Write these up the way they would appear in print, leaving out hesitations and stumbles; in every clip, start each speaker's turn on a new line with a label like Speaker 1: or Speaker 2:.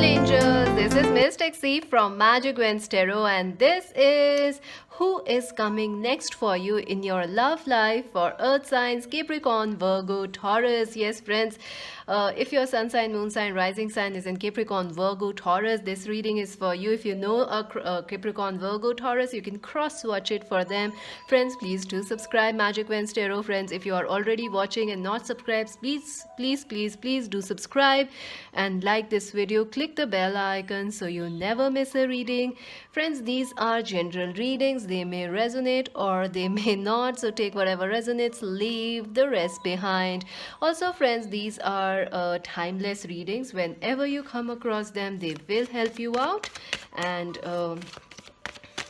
Speaker 1: angels, this is Miss Texie from Magic Wens Tarot, and this is who is coming next for you in your love life for Earth signs Capricorn, Virgo, Taurus. Yes, friends, if your sun sign, moon sign, rising sign is in Capricorn, Virgo, Taurus, this reading is for you. If you know a Capricorn, Virgo, Taurus, you can cross watch it for them. Friends, please do subscribe Magic Wens Tarot. Friends, if you are already watching and not subscribed, please do subscribe and like this video. Click the bell icon so you never miss a reading. Friends, these are general readings. They may resonate or they may not, so take whatever resonates, leave the rest behind. Also, friends, these are timeless readings. Whenever you come across them, they will help you out. And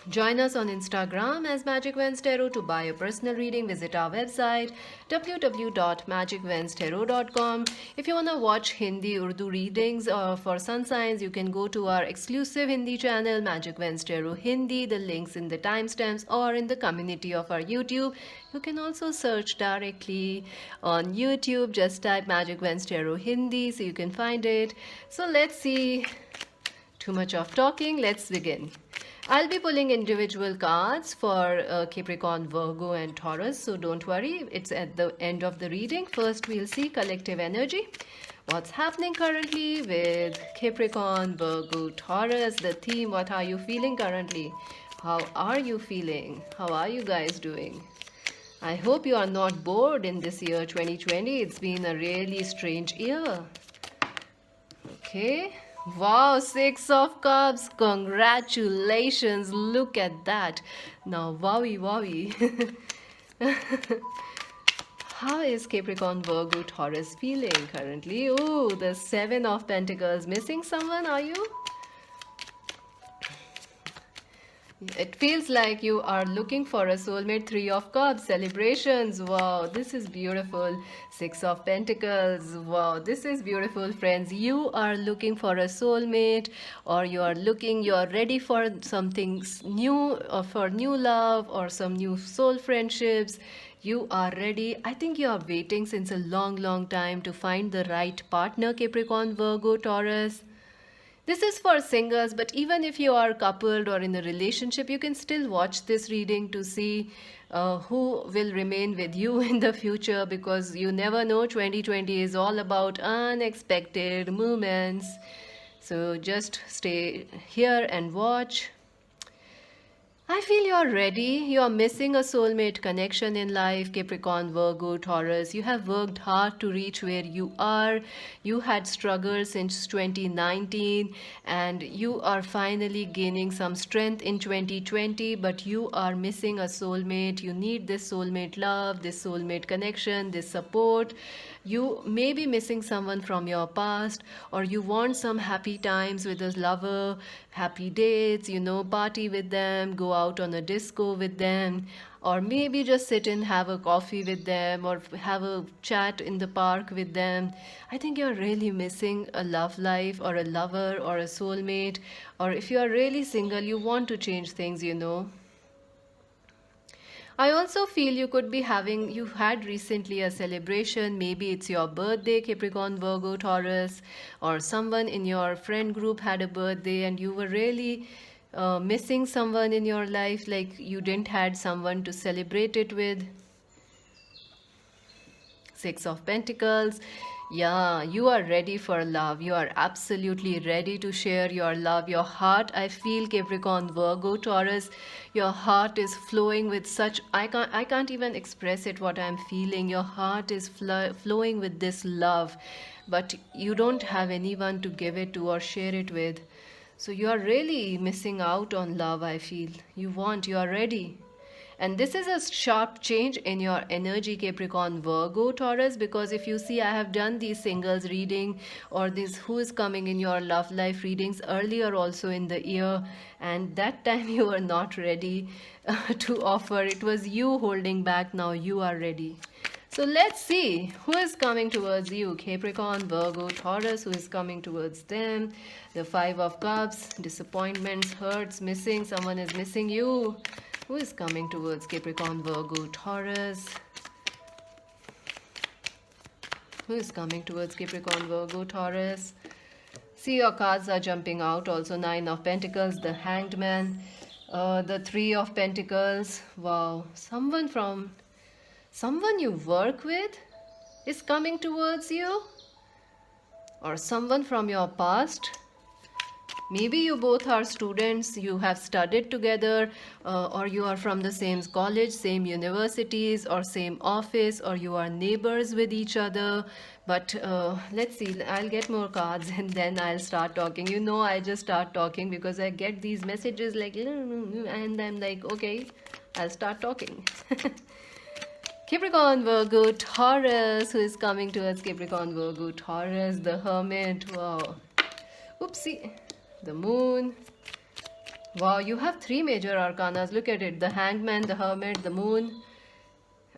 Speaker 1: join us on Instagram as Magic Wens Tarot. To buy a personal reading, visit our website www.magicwenstarot.com. If you want to watch Hindi Urdu readings for sun signs, you can go to our exclusive Hindi channel Magic Wens Tarot Hindi. The links in the timestamps or in the community of our YouTube. You can also search directly on YouTube. Just type Magic Wens Tarot Hindi so you can find it. So let's see. Too much of talking. Let's begin. I'll be pulling individual cards for Capricorn, Virgo and Taurus, so don't worry, it's at the end of the reading. First, we'll see collective energy. What's happening currently with Capricorn, Virgo, Taurus, the theme, what are you feeling currently? How are you feeling? How are you guys doing? I hope you are not bored in this year 2020. It's been a really strange year. Okay. Wow, Six of Cups. Congratulations. Look at that. Now, wowie. How is Capricorn, Virgo, Taurus feeling currently? Oh, the Seven of Pentacles. Missing someone, are you? It feels like you are looking for a soulmate. Three of Cups, celebrations. Wow, this is beautiful. Six of Pentacles. Wow, this is beautiful, friends. You are looking for a soulmate, or you are ready for something new, or for new love, or some new soul friendships. You are ready. I think you are waiting since a long time to find the right partner, Capricorn, Virgo, Taurus. This is for singles, but even if you are coupled or in a relationship, you can still watch this reading to see who will remain with you in the future, because you never know. 2020 is all about unexpected moments. So just stay here and watch. I feel you're ready. You're missing a soulmate connection in life, Capricorn, Virgo, Taurus. You have worked hard to reach where you are. You had struggles since 2019 and you are finally gaining some strength in 2020, but you are missing a soulmate. You need this soulmate love, this soulmate connection, this support. You may be missing someone from your past, or you want some happy times with a lover, happy dates, party with them, go out on a disco with them, or maybe just sit and have a coffee with them, or have a chat in the park with them. I think you're really missing a love life, or a lover, or a soulmate, or if you are really single, you want to change things. I also feel you had recently a celebration. Maybe it's your birthday, Capricorn, Virgo, Taurus, or someone in your friend group had a birthday and you were really missing someone in your life, like you didn't had someone to celebrate it with. Six of Pentacles. Yeah, you are ready for love. You are absolutely ready to share your love. Your heart, I feel, Capricorn, Virgo, Taurus, your heart is flowing with such, I can't even express it what I'm feeling. Your heart is flowing with this love, but you don't have anyone to give it to or share it with. So you are really missing out on love, I feel. You are ready. And this is a sharp change in your energy, Capricorn, Virgo, Taurus, because if you see, I have done these singles reading or this who is coming in your love life readings earlier also in the year, and that time you were not ready to offer. It was you holding back. Now you are ready. So let's see who is coming towards you, Capricorn, Virgo, Taurus, who is coming towards them. The Five of Cups, disappointments, hurts, missing, someone is missing you. Who is coming towards Capricorn, Virgo, Taurus? Who is coming towards Capricorn, Virgo, Taurus? See, your cards are jumping out. Also, Nine of Pentacles, the Hanged Man, the Three of Pentacles. Wow, someone you work with is coming towards you, or someone from your past. Maybe you both are students, you have studied together, or you are from the same college, same universities, or same office, or you are neighbors with each other. But let's see, I'll get more cards and then I'll start talking. You know, I just start talking because I get these messages like, and I'm like, okay, I'll start talking. Capricorn, Virgo, Taurus, who is coming to us? Capricorn, Virgo, Taurus, the Hermit. Wow. Oopsie. The Moon. Wow, you have three major arcanas. Look at it. The Hangman, the Hermit, the Moon.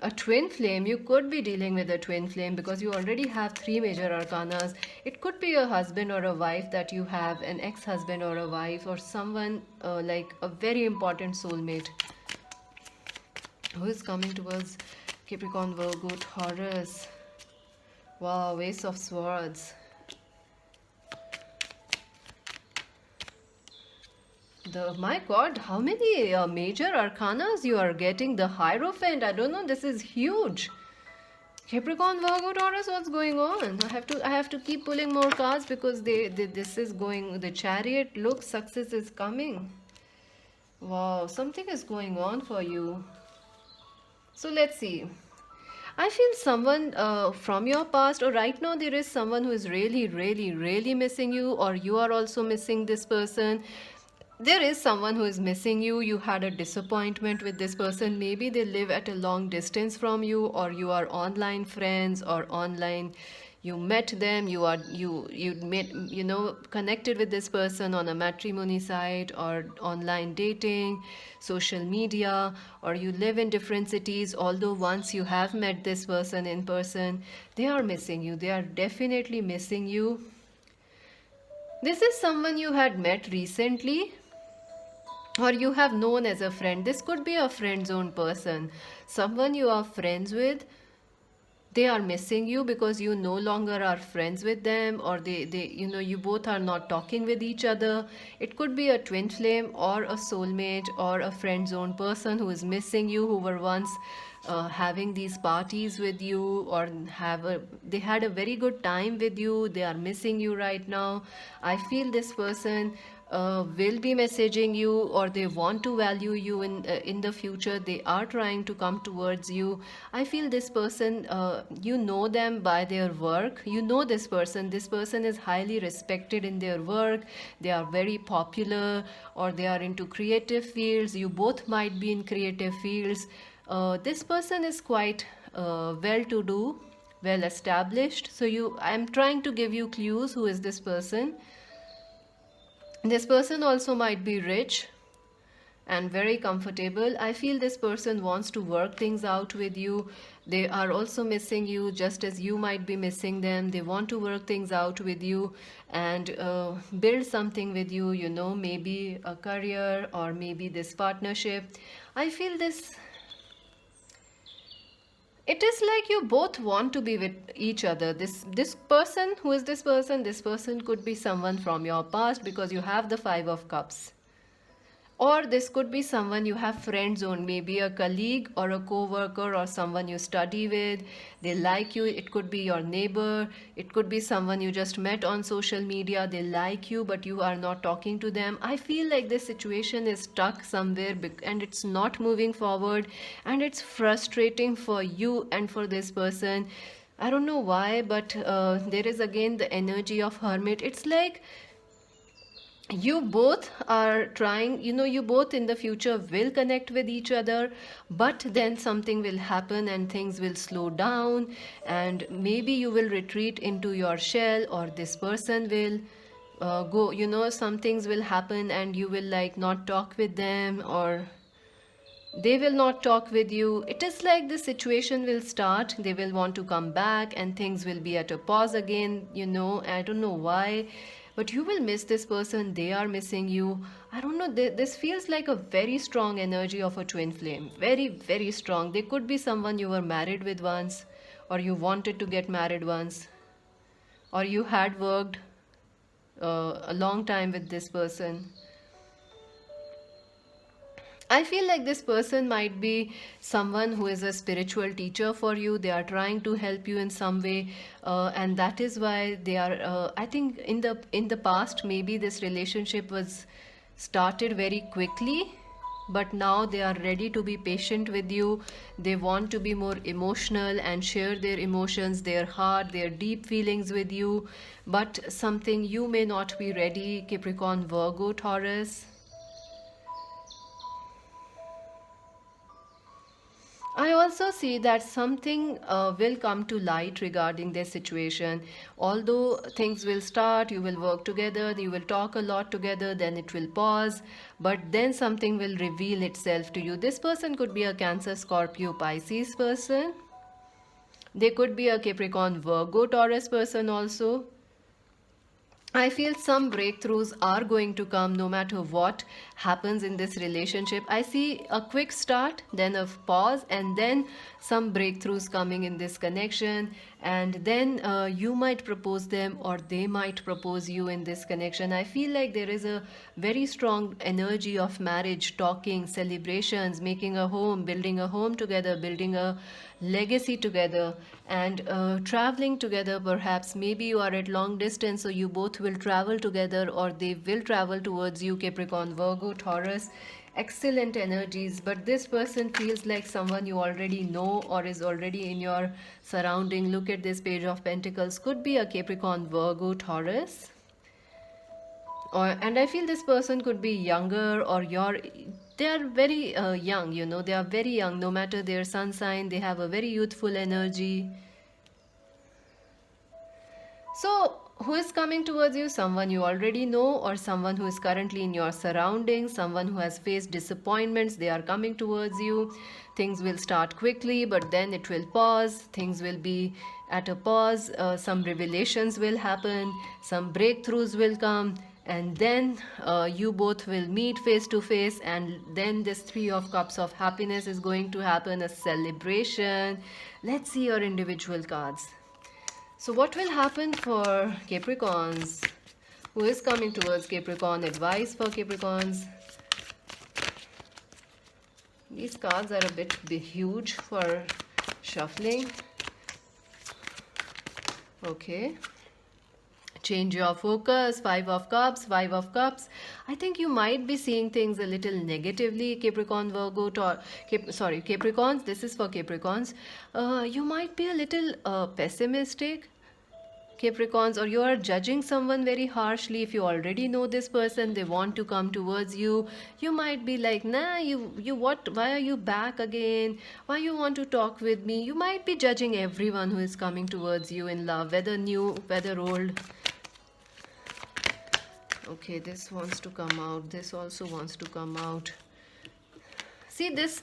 Speaker 1: A twin flame. You could be dealing with a twin flame because you already have three major arcanas. It could be a husband or a wife that you have, an ex-husband or a wife, or someone like a very important soulmate. Who is coming towards Capricorn, Virgo, Taurus? Wow, Ace of Swords. My God, how many major arcanas you are getting? The Hierophant, I don't know, this is huge. Capricorn, Virgo, Taurus, what's going on? I have to keep pulling more cards because this is going. The Chariot, look, success is coming. Wow, something is going on for you. So let's see. I feel someone from your past, or right now there is someone who is really, really, really missing you, or you are also missing this person. There is someone who is missing you. You had a disappointment with this person. Maybe they live at a long distance from you, or you are online friends, or online you met them, you met, connected with this person on a matrimony site or online dating, social media, or you live in different cities. Although once you have met this person in person, they are missing you. They are definitely missing you. This is someone you had met recently, or you have known as a friend. This could be a friend zone person, someone you are friends with. They are missing you because you no longer are friends with them, or you both are not talking with each other. It could be a twin flame or a soulmate or a friend zone person who is missing you, who were once having these parties with you, or they had a very good time with you. They are missing you right now. I feel this person will be messaging you, or they want to value you in the future. They are trying to come towards you. I feel this person, you know them by their work. You know this person. This person is highly respected in their work. They are very popular, or they are into creative fields. You both might be in creative fields. This person is quite well to do, well established. So I'm trying to give you clues. Who is this person? This person also might be rich and very comfortable. I feel this person wants to work things out with you. They are also missing you, just as you might be missing them. They want to work things out with you and build something with you, maybe a career, or maybe this partnership. I feel this. It is like you both want to be with each other. This person, who is this person? This person could be someone from your past, because you have the Five of Cups. Or this could be someone you have friend zone, maybe a colleague or a co-worker or someone you study with. They like you. It could be your neighbor. It could be someone you just met on social media. They like you, but you are not talking to them. I feel like this situation is stuck somewhere and it's not moving forward, and it's frustrating for you and for this person. I don't know why, but there is again the energy of Hermit. It's like you both are trying, you both in the future will connect with each other, but then something will happen and things will slow down, and maybe you will retreat into your shell, or this person will go, some things will happen and you will like not talk with them, or they will not talk with you. It is like the situation will start, they will want to come back, and things will be at a pause again. I don't know why, but you will miss this person. They are missing you. I don't know, this feels like a very strong energy of a twin flame. Very, very strong. They could be someone you were married with once, or you wanted to get married once, or you had worked a long time with this person. I feel like this person might be someone who is a spiritual teacher for you. They are trying to help you in some way, and that is why they are. I think in the past, maybe this relationship was started very quickly, but now they are ready to be patient with you. They want to be more emotional and share their emotions, their heart, their deep feelings with you. But something you may not be ready, Capricorn, Virgo, Taurus. I also see that something will come to light regarding their situation. Although things will start, you will work together, you will talk a lot together, then it will pause, but then something will reveal itself to you. This person could be a Cancer, Scorpio, Pisces person. They could be a Capricorn, Virgo, Taurus person also. I feel some breakthroughs are going to come no matter what happens in this relationship. I see a quick start, then a pause, and then some breakthroughs coming in this connection. And then you might propose them or they might propose you in this connection. I feel like there is a very strong energy of marriage, talking, celebrations, making a home, building a home together, building a legacy together, and traveling together. Perhaps maybe you are at long distance, so you both will travel together or they will travel towards you, Capricorn, Virgo, Taurus. Excellent energies, but this person feels like someone you already know or is already in your surrounding. Look at this Page of Pentacles, could be a Capricorn, Virgo, Taurus. And I feel this person could be younger or your, they are very young, they are very young. No matter their sun sign, they have a very youthful energy. So who is coming towards you? Someone you already know or someone who is currently in your surroundings, someone who has faced disappointments. They are coming towards you. Things will start quickly, but then it will pause. Things will be at a pause. Some revelations will happen, some breakthroughs will come, and then you both will meet face to face, and then this Three of Cups of happiness is going to happen, a celebration. Let's see your individual cards. So what will happen for Capricorns? Who is coming towards Capricorn? Advice for Capricorns. These cards are a bit huge for shuffling. Okay. Change your focus. Five of Cups, Five of Cups. I think you might be seeing things a little negatively, Capricorn, Virgo, Capricorns. This is for Capricorns. You might be a little pessimistic, Capricorns, or you are judging someone very harshly. If you already know this person, they want to come towards you, you might be like, nah, you what, why are you back again, why you want to talk with me? You might be judging everyone who is coming towards you in love, whether new, whether old. Okay, this wants to come out, this also wants to come out. See, this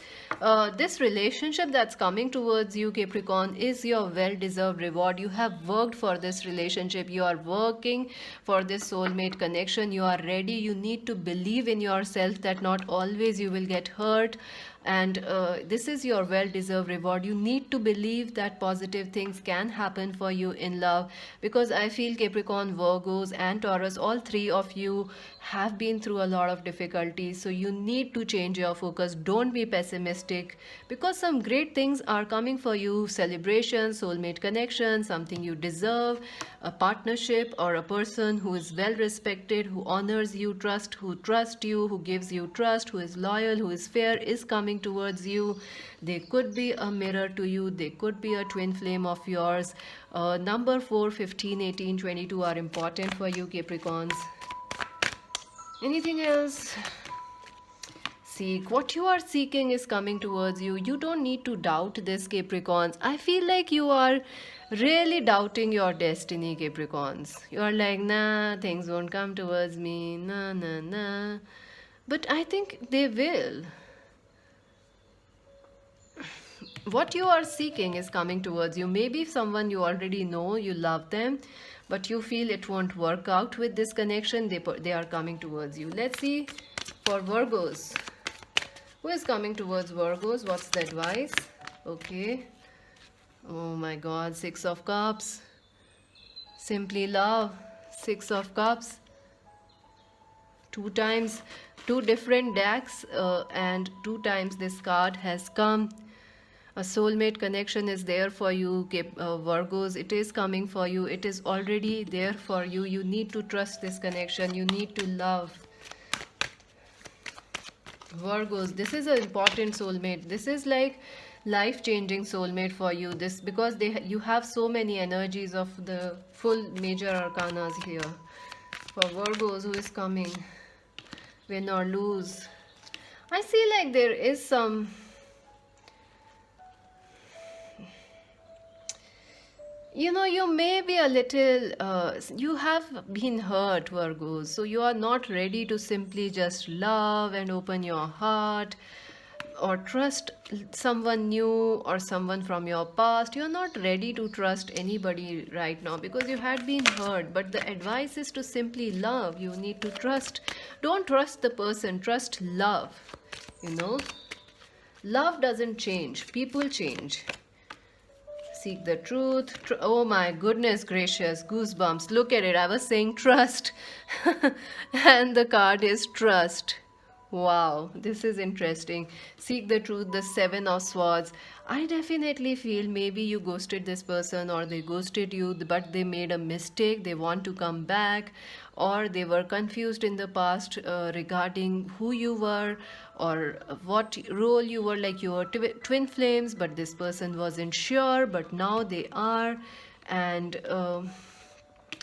Speaker 1: relationship that's coming towards you, Capricorn, is your well-deserved reward. You have worked for this relationship. You are working for this soulmate connection. You are ready. You need to believe in yourself that not always you will get hurt. And this is your well-deserved reward. You need to believe that positive things can happen for you in love, because I feel Capricorn, Virgos and Taurus, all three of you have been through a lot of difficulties. So you need to change your focus. Don't be pessimistic, because some great things are coming for you. Celebration, soulmate connection, something you deserve, a partnership or a person who is well respected, who honors you, who trusts you, who gives you trust, who is loyal, who is fair, is coming towards you. They could be a mirror to you. They could be a twin flame of yours. Number 4, 15, 18, 22 are important for you, Capricorns. Anything else? Seek. What you are seeking is coming towards you. You don't need to doubt this, Capricorns. I feel like you are really doubting your destiny, Capricorns. You are like, nah, things won't come towards me. Nah, nah, nah. But I think they will. What you are seeking is coming towards you. Maybe someone you already know, you love them, but you feel it won't work out with this connection. They are coming towards you. Let's see for Virgos. Who is coming towards Virgos? What's the advice? Okay. Oh my God. Six of Cups. Simply love. Six of Cups. Two times, two different decks, and two times this card has come. A soulmate connection is there for you, Virgos. It is coming for you. It is already there for you. You need to trust this connection. You need to love. Virgos, this is an important soulmate. This is like life-changing soulmate for you. This because you have so many energies of the full major arcanas here. For Virgos, who is coming, win or lose. I see like there is some. You may be a little, you have been hurt, Virgos, so you are not ready to simply just love and open your heart or trust someone new or someone from your past. You're not ready to trust anybody right now because you had been hurt. But the advice is to simply love. You need to trust. Don't trust the person, trust love. Love doesn't change, people change. Seek the truth. Oh my goodness gracious, goosebumps. Look at it. I was saying trust. And the card is trust. Wow, this is interesting. Seek the truth, the Seven of Swords. I definitely feel maybe you ghosted this person or they ghosted you, but they made a mistake. They want to come back, or they were confused in the past regarding who you were or what role you were. Like you were twin flames, but this person wasn't sure, but now they are. And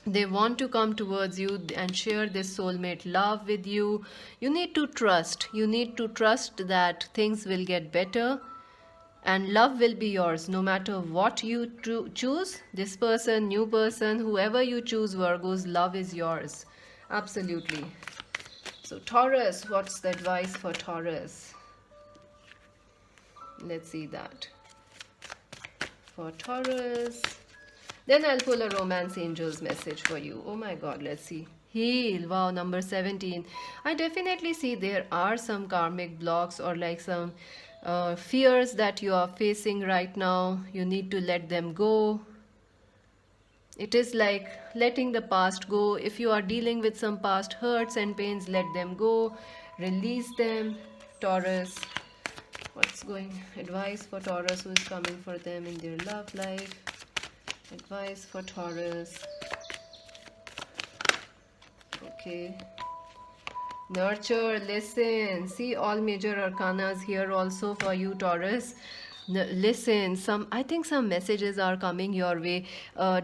Speaker 1: they want to come towards you and share this soulmate love with you. You need to trust. You need to trust that things will get better and love will be yours no matter what you choose. This person, new person, whoever you choose, Virgos, love is yours. Absolutely. So Taurus, what's the advice for Taurus? Let's see that. For Taurus. Then I'll pull a romance angel's message for you. Oh my God, let's see. Heal. Wow, number 17. I definitely see there are some karmic blocks or like some fears that you are facing right now. You need to let them go. It is like letting the past go. If you are dealing with some past hurts and pains, let them go. Release them. Taurus. What's going? Advice for Taurus who is coming for them in their love life. Advice for Taurus. Okay. Nurture, listen. See all major arcanas here also for you, Taurus. Listen, I think some messages are coming your way.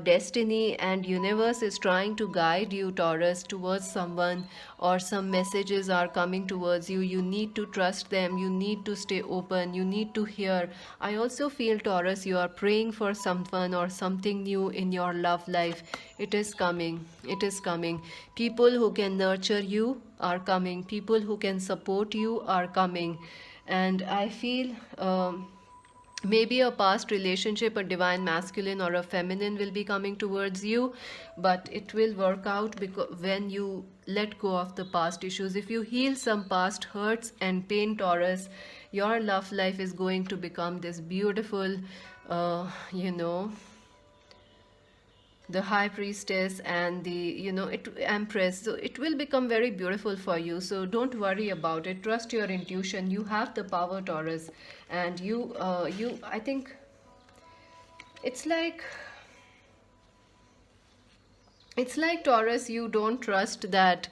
Speaker 1: Destiny and universe is trying to guide you, Taurus, towards someone, or some messages are coming towards you. You need to trust them. You need to stay open. You need to hear. I also feel, Taurus, you are praying for someone or something new in your love life. It is coming. It is coming. People who can nurture you are coming. People who can support you are coming. And I feel maybe a past relationship, a divine masculine or a feminine will be coming towards you, but it will work out because when you let go of the past issues. If you heal some past hurts and pain, Taurus, your love life is going to become this beautiful, the high priestess and the empress. So it will become very beautiful for you. So don't worry about it. Trust your intuition. You have the power, Taurus. And I think it's like Taurus, you don't trust that.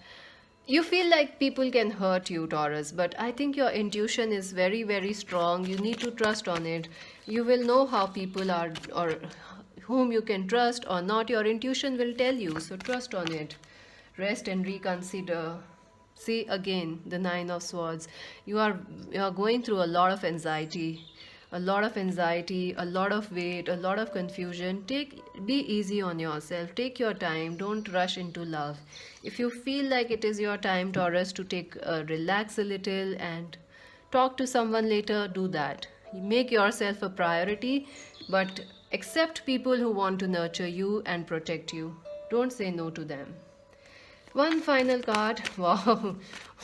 Speaker 1: You feel like people can hurt you, Taurus, but I think your intuition is very, very strong. You need to trust on it. You will know how people are, or whom you can trust or not. Your intuition will tell you, so trust on it. Rest and reconsider. See, again, the Nine of Swords. You are going through a lot of anxiety, a lot of weight, a lot of confusion. Be easy on yourself. Take your time. Don't rush into love. If you feel like it is your time, Taurus, to relax a little and talk to someone later, do that. Make yourself a priority, but accept people who want to nurture you and protect you. Don't say no to them. One final card. Wow.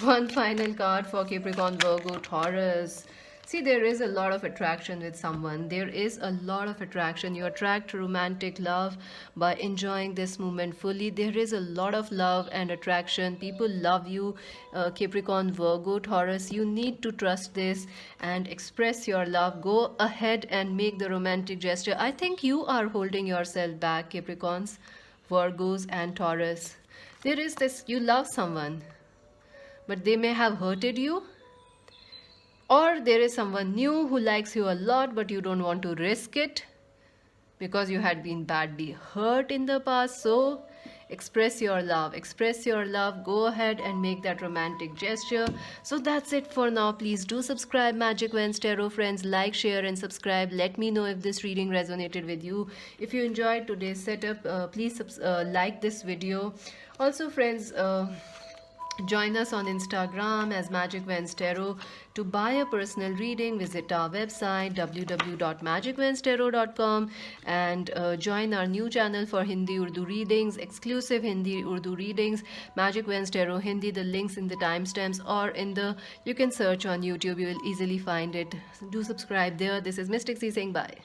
Speaker 1: One final card for Capricorn, Virgo, Taurus. See, there is a lot of attraction with someone. There is a lot of attraction. You attract romantic love by enjoying this moment fully. There is a lot of love and attraction. People love you, Capricorn, Virgo, Taurus. You need to trust this and express your love. Go ahead and make the romantic gesture. I think you are holding yourself back, Capricorns, Virgos, and Taurus. There is this, you love someone, but they may have hurted you, or there is someone new who likes you a lot but you don't want to risk it because you had been badly hurt in the past. So express your love, express your love. Go ahead and make that romantic gesture. So that's it for now. Please do subscribe, Magic Vans Tarot friends. Like, share and subscribe. Let me know if this reading resonated with you. If you enjoyed today's setup, please like this video. Also friends, join us on Instagram as Magic Vans Tarot. To buy a personal reading, visit our website www.magicvanstarot.com and join our new channel for Hindi Urdu readings, exclusive Hindi Urdu readings, Magic Vans Tarot Hindi. The links in the timestamps or in the, you can search on YouTube, you will easily find it. Do subscribe there. This is Mystic C saying bye.